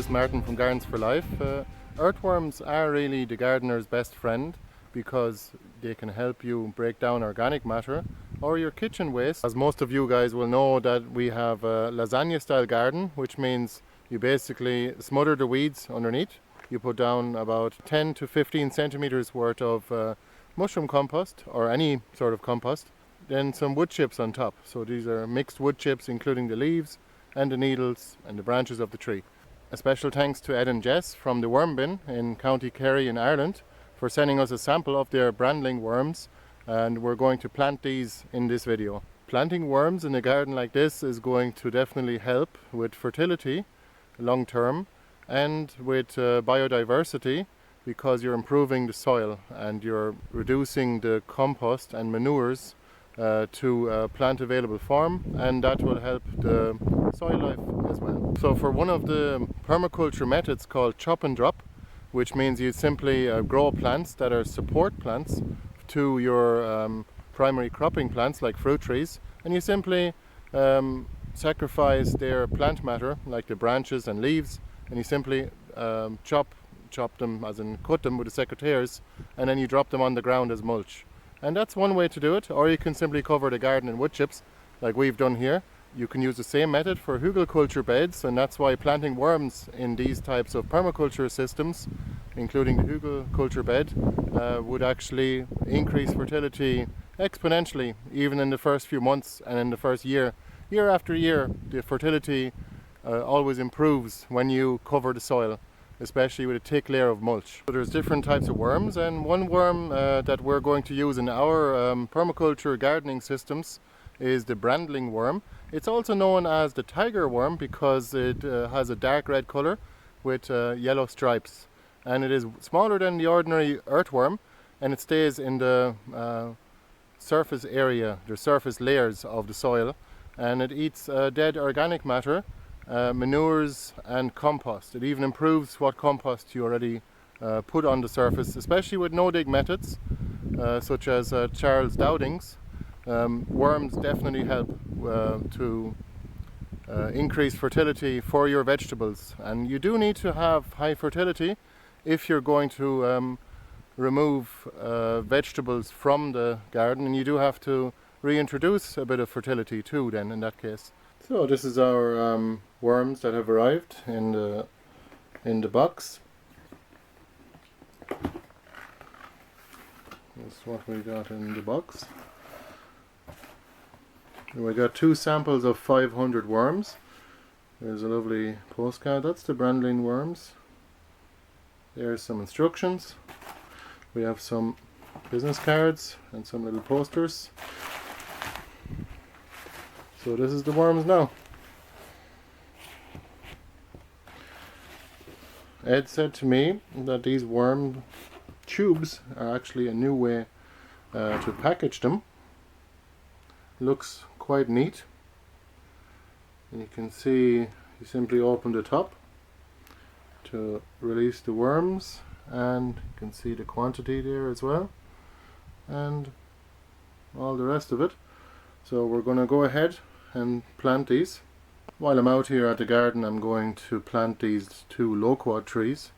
is Martin from Gardens for Life. Earthworms are really the gardener's best friend because they can help you break down organic matter or your kitchen waste. As most of you guys will know, that we have a lasagne style garden, which means you basically smother the weeds underneath. You put down about 10 to 15 centimeters worth of mushroom compost or any sort of compost, then some wood chips on top. So these are mixed wood chips, including the leaves and the needles and the branches of the tree. A special thanks to Ed and Jess from the Worm Bin in County Kerry in Ireland for sending us a sample of their brandling worms, and we're going to plant these in this video. Planting worms in a garden like this is going to definitely help with fertility long term and with biodiversity, because you're improving the soil and you're reducing the compost and manures to plant available form, and that will help the soil life as well. So for one of the permaculture methods called chop and drop, which means you simply grow plants that are support plants to your primary cropping plants like fruit trees, and you simply sacrifice their plant matter like the branches and leaves, and you simply chop them, as in cut them with the secateurs, and then you drop them on the ground as mulch. And that's one way to do it, or you can simply cover the garden in wood chips like we've done here. You can use the same method for hugelkultur beds, and that's why planting worms in these types of permaculture systems, including the hugelkultur bed, would actually increase fertility exponentially, even in the first few months and in the first year. Year after year, the fertility always improves when you cover the soil, especially with a thick layer of mulch. So there's different types of worms, and one worm that we're going to use in our permaculture gardening systems is the brandling worm. It's also known as the tiger worm because it has a dark red color with yellow stripes, and it is smaller than the ordinary earthworm, and it stays in the surface area, the surface layers of the soil, and it eats dead organic matter, manures and compost. It even improves what compost you already put on the surface, especially with no-dig methods such as Charles Dowding's. Worms definitely help to increase fertility for your vegetables, and you do need to have high fertility if you're going to remove vegetables from the garden, and you do have to reintroduce a bit of fertility too then in that case. So this is our worms that have arrived in the box. That's what we got in the box. And we got 2 samples of 500 worms. There's a lovely postcard. That's the brandling worms. There's some instructions. We have some business cards and some little posters. So this is the worms now. Ed said to me that these worm tubes are actually a new way to package them. Looks quite neat. And you can see you simply open the top to release the worms, and you can see the quantity there as well, and all the rest of it. So we're going to go ahead and plant these. While I'm out here at the garden, I'm going to plant these 2 loquat trees,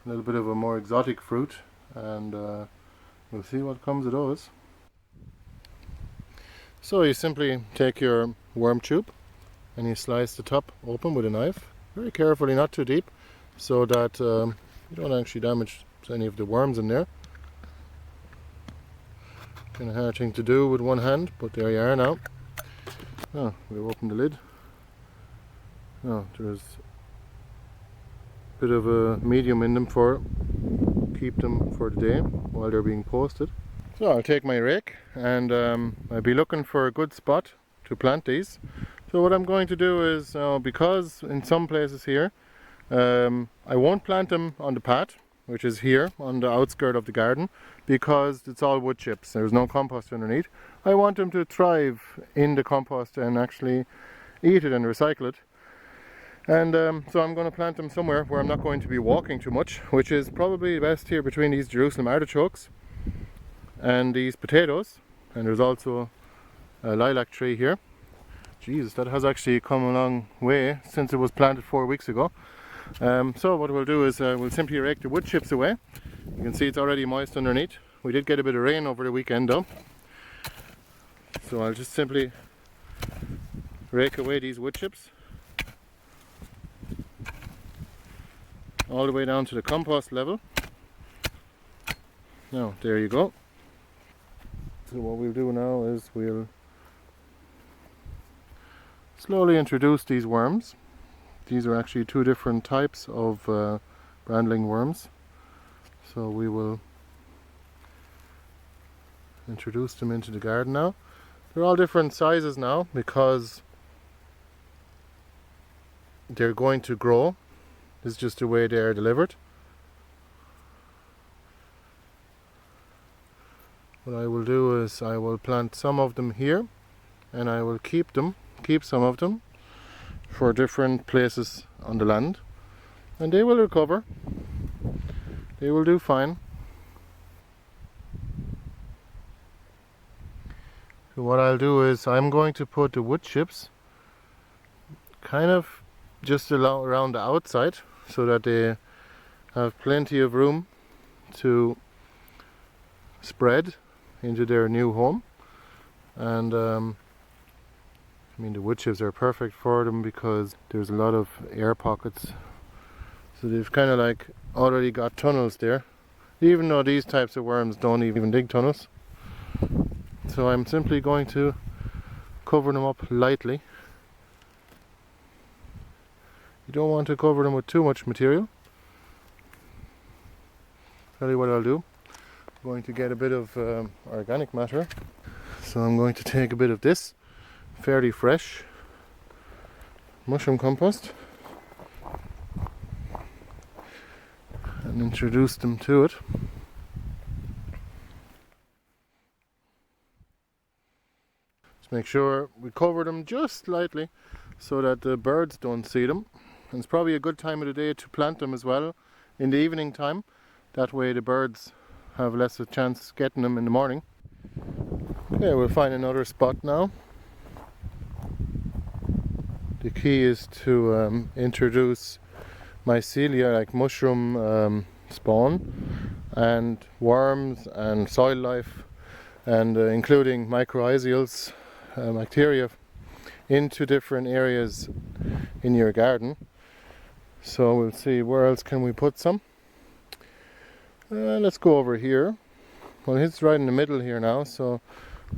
a little bit of a more exotic fruit, and we'll see what comes of those. So you simply take your worm tube and you slice the top open with a knife, very carefully, not too deep, so that you don't actually damage any of the worms in there. Kind of hard thing to do with one hand, but there you are now. Oh, we'll open the lid. Oh, there's a bit of a medium in them for keep them for the day while they're being posted. So I'll take my rake and I'll be looking for a good spot to plant these. So what I'm going to do is, because in some places here I won't plant them on the path, which is here on the outskirt of the garden, because it's all wood chips, there's no compost underneath. I want them to thrive in the compost and actually eat it and recycle it. And so I'm going to plant them somewhere where I'm not going to be walking too much, which is probably best here between these Jerusalem artichokes and these potatoes. And there's also a lilac tree here. Jesus, that has actually come a long way since it was planted 4 weeks ago. So what we'll do is we'll simply rake the wood chips away. You can see it's already moist underneath. We did get a bit of rain over the weekend though. So I'll just simply rake away these wood chips all the way down to the compost level. Now, there you go. So what we'll do now is we'll slowly introduce these worms. These are actually two different types of brandling worms. So we will introduce them into the garden now. They're all different sizes now because they're going to grow. This is just the way they are delivered. What I will do is I will plant some of them here, and I will keep some of them for different places on the land, and they will recover. They will do fine. So what I'll do is I'm going to put the wood chips kind of just around the outside so that they have plenty of room to spread into their new home. And I mean, the wood chips are perfect for them because there's a lot of air pockets, so they've kind of like already got tunnels there, even though these types of worms don't even dig tunnels. So I'm simply going to cover them up lightly. You don't want to cover them with too much material. Tell you what I'll do. I'm going to get a bit of organic matter. So I'm going to take a bit of this fairly fresh mushroom compost and introduce them to it. Just make sure we cover them just lightly so that the birds don't see them. And it's probably a good time of the day to plant them as well in the evening time. That way the birds have less of a chance getting them in the morning. Okay, we'll find another spot now. The key is to introduce mycelia, like mushroom spawn, and worms and soil life, and including mycorrhizals, bacteria, into different areas in your garden. So we'll see where else can we put some. Let's go over here. Well, it's right in the middle here now, so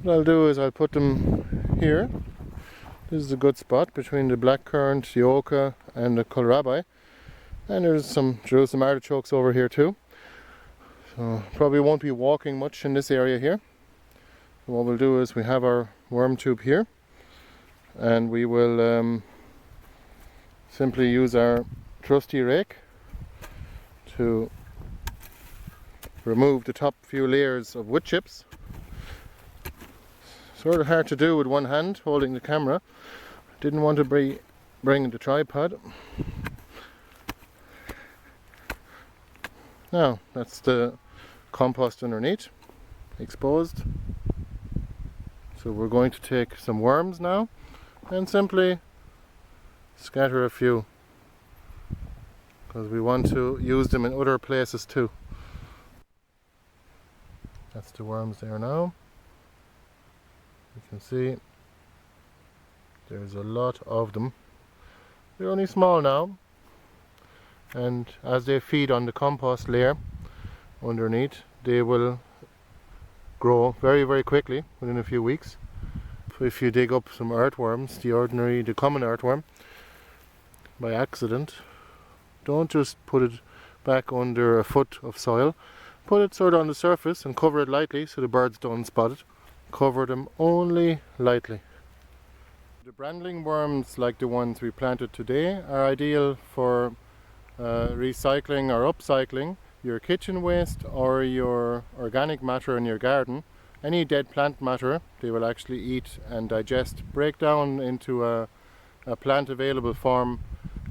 what I'll do is I'll put them here. This is a good spot between the blackcurrant, the oca and the kohlrabi. And there's some Jerusalem artichokes over here too. So probably won't be walking much in this area here. So what we'll do is we have our worm tube here, and we will simply use our trusty rake to remove the top few layers of wood chips. Sort of hard to do with one hand holding the camera. Didn't want to bring the tripod. Now that's the compost underneath, exposed. So we're going to take some worms now and simply scatter a few, because we want to use them in other places too. That's the worms there now. You can see there's a lot of them. They're only small now, and as they feed on the compost layer underneath, they will grow very, very quickly within a few weeks. If you dig up some earthworms, the common earthworm, by accident, don't just put it back under a foot of soil. Put it sort of on the surface and cover it lightly so the birds don't spot it. Cover them only lightly. The brandling worms, like the ones we planted today, are ideal for recycling or upcycling your kitchen waste or your organic matter in your garden. Any dead plant matter they will actually eat and digest, break down into a plant available form,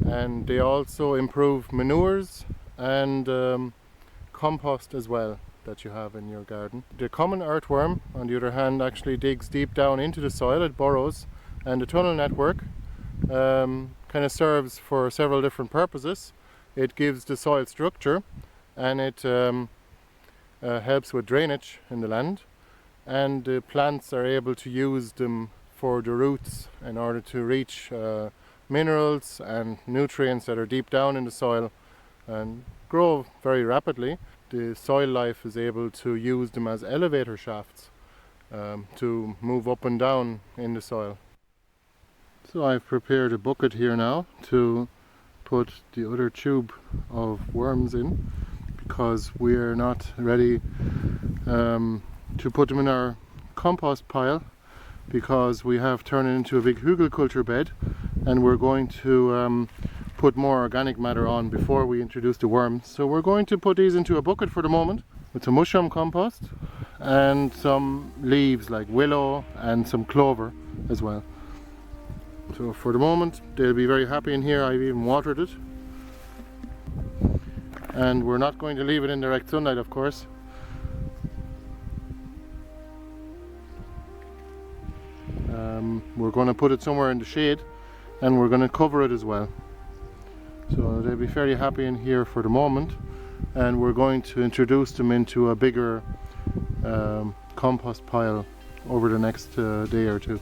and they also improve manures and compost as well that you have in your garden. The common earthworm, on the other hand, actually digs deep down into the soil. It burrows And the tunnel network kind of serves for several different purposes. It gives the soil structure, and it helps with drainage in the land, and the plants are able to use them for the roots in order to reach minerals and nutrients that are deep down in the soil and grow very rapidly. The soil life is able to use them as elevator shafts to move up and down in the soil. So I've prepared a bucket here now to put the other tube of worms in, because we're not ready to put them in our compost pile, because we have turned it into a big hugelkultur bed, and we're going to put more organic matter on before we introduce the worms. So we're going to put these into a bucket for the moment with some mushroom compost and some leaves like willow and some clover as well. So for the moment they'll be very happy in here. I've even watered it, and we're not going to leave it in direct sunlight, of course. We're going to put it somewhere in the shade, and we're going to cover it as well. So they'll be fairly happy in here for the moment, and we're going to introduce them into a bigger compost pile over the next day or two.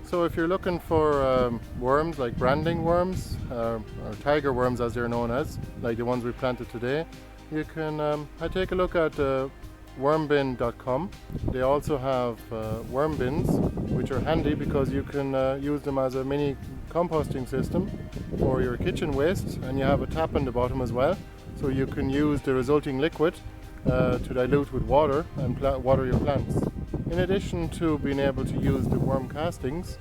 So if you're looking for worms like branding worms, or tiger worms as they're known as, like the ones we planted today, you can take a look at wormbin.com. They also have worm bins, which are handy because you can use them as a mini composting system for your kitchen waste, and you have a tap in the bottom as well, so you can use the resulting liquid to dilute with water and water your plants. In addition to being able to use the worm castings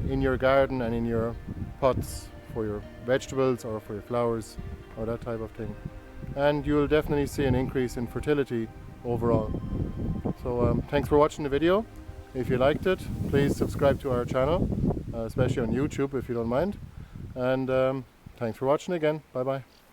in your garden and in your pots for your vegetables or for your flowers or that type of thing. And you'll definitely see an increase in fertility overall. So thanks for watching the video. If you liked it, please subscribe to our channel, especially on YouTube if you don't mind. And thanks for watching again. Bye bye.